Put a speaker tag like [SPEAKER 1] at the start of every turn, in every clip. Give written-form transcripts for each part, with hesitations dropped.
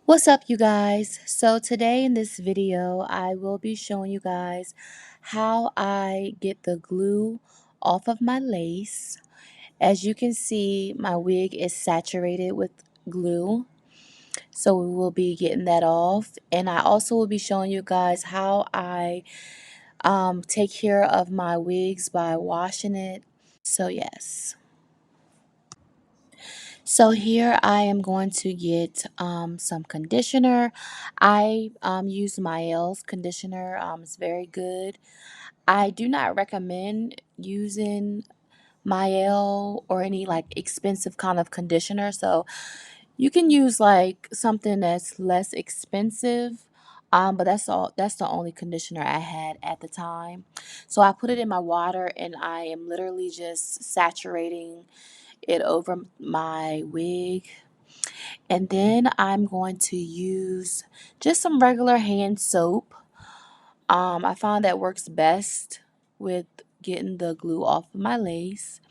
[SPEAKER 1] What's up, you guys? So today in this video I will be showing you guys how I get the glue off of my lace. As you can see, my wig is saturated with glue, so we will be getting that off. And I also will be showing you guys how I take care of my wigs by washing it. So yes. So here I am going to get some conditioner. I use Mael's conditioner. It's very good. I do not recommend using Mael or any like expensive kind of conditioner. So you can use like something that's less expensive. But that's the only conditioner I had at the time. So I put it in my water and I am literally just saturating it over my wig, and then I'm going to use just some regular hand soap. I found that works best with getting the glue off of my lace.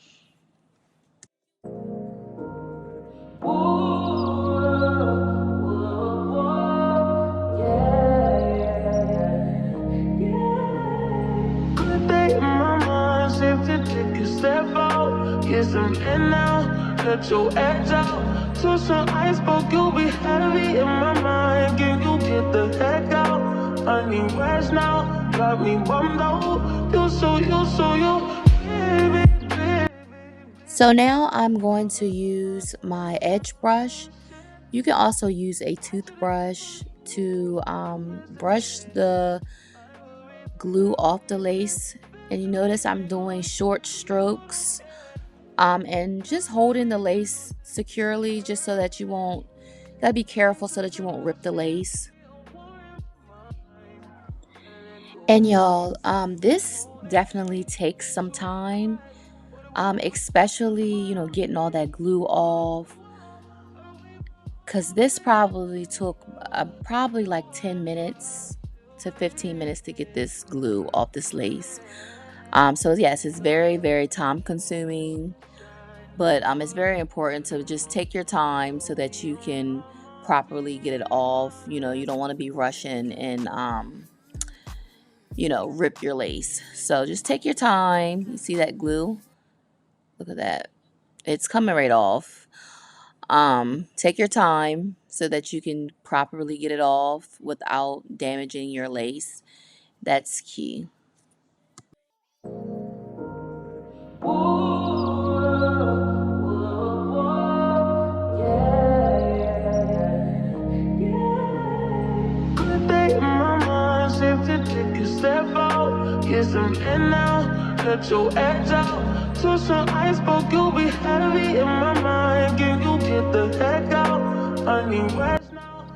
[SPEAKER 2] Get some in now, let your edge out. To some iceberg, you'll be heavy in my mind. Can you get the heck out? I need rest now, got me bummed out. Baby.
[SPEAKER 1] So now I'm going to use my edge brush. You can also use a toothbrush to brush the glue off the lace. And you notice I'm doing short strokes and just holding the lace securely just so that gotta be careful so that you won't rip the lace. And y'all, this definitely takes some time, especially, getting all that glue off. Because this probably took probably like 10 minutes to 15 minutes to get this glue off this lace. So yes, it's very, very time consuming, but it's very important to just take your time so that you can properly get it off. You don't want to be rushing and rip your lace. So just take your time. You see that glue? Look at that. It's coming right off. Take your time so that you can properly get it off without damaging your lace. That's key.
[SPEAKER 2] Get some in now, let your edge out. To some iceberg, you'll be heavy in my mind. Can you get the heck out? I need rest now.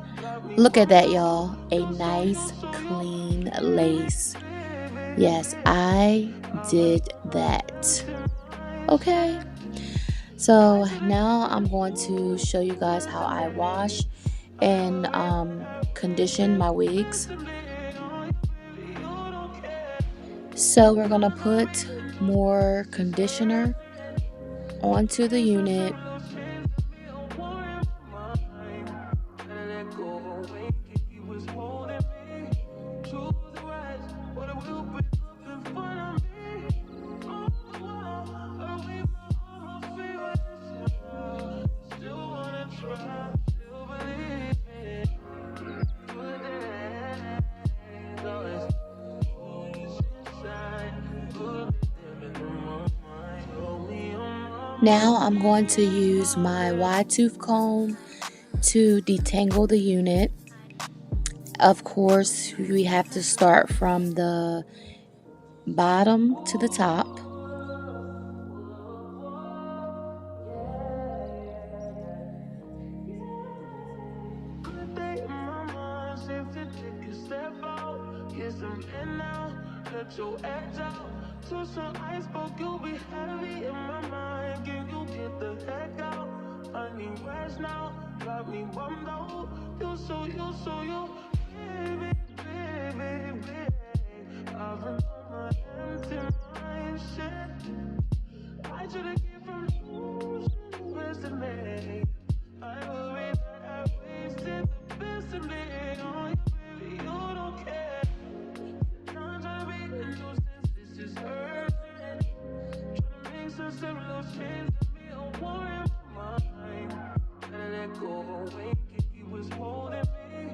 [SPEAKER 1] Look at that, y'all. A nice, clean lace. Yes, I did that. Okay. So now I'm going to show you guys how I wash and condition my wigs. So we're going to put more conditioner onto the unit. Now I'm going to use my wide tooth comb to detangle the unit. Of course, we have to start from the bottom to the top.
[SPEAKER 2] Let your edge out. To some iceberg, you'll be heavy in my mind. Can you get the heck out? I need rest now, got me bummed out. You baby, baby, baby. I've been on my empty mind, shit. I should've came from losing the best of me. I worry that I wasted the best. what's changing me, a war in my mind. Gotta let go of a weight, he was holding me.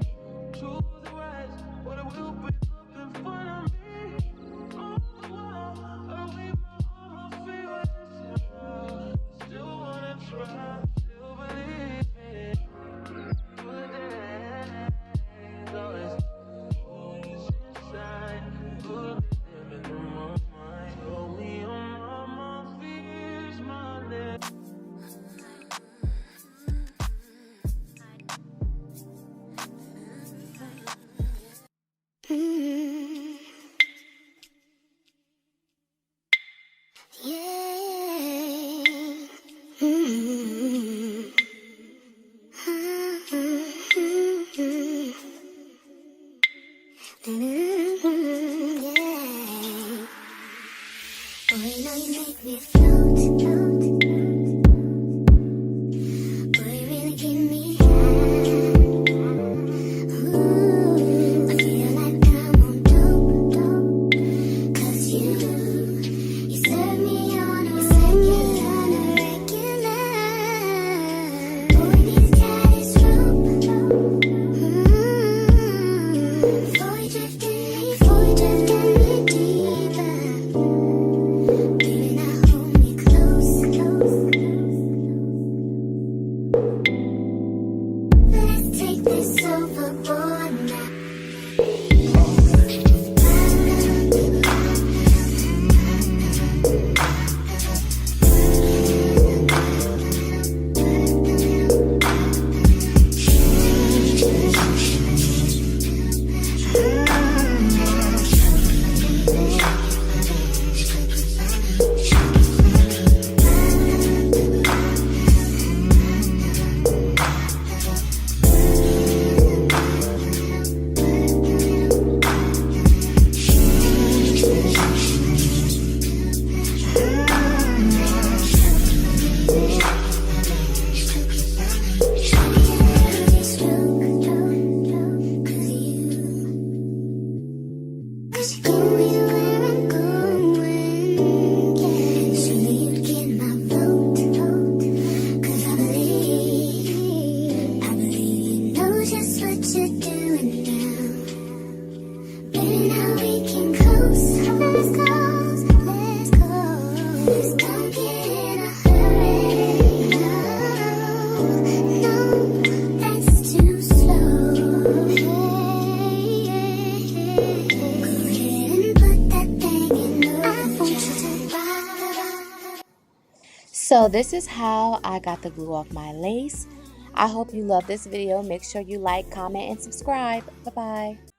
[SPEAKER 2] Choose the rise, but it will break up in front of me. On the wall, I wave my arm, I feel it. Still wanna try, still believe it. Good days, always always inside. Good living on my mind. Show me on my fears, my name.
[SPEAKER 1] So this is how I got the glue off my lace. I hope you love this video. Make sure you like, comment, and subscribe. Bye-bye.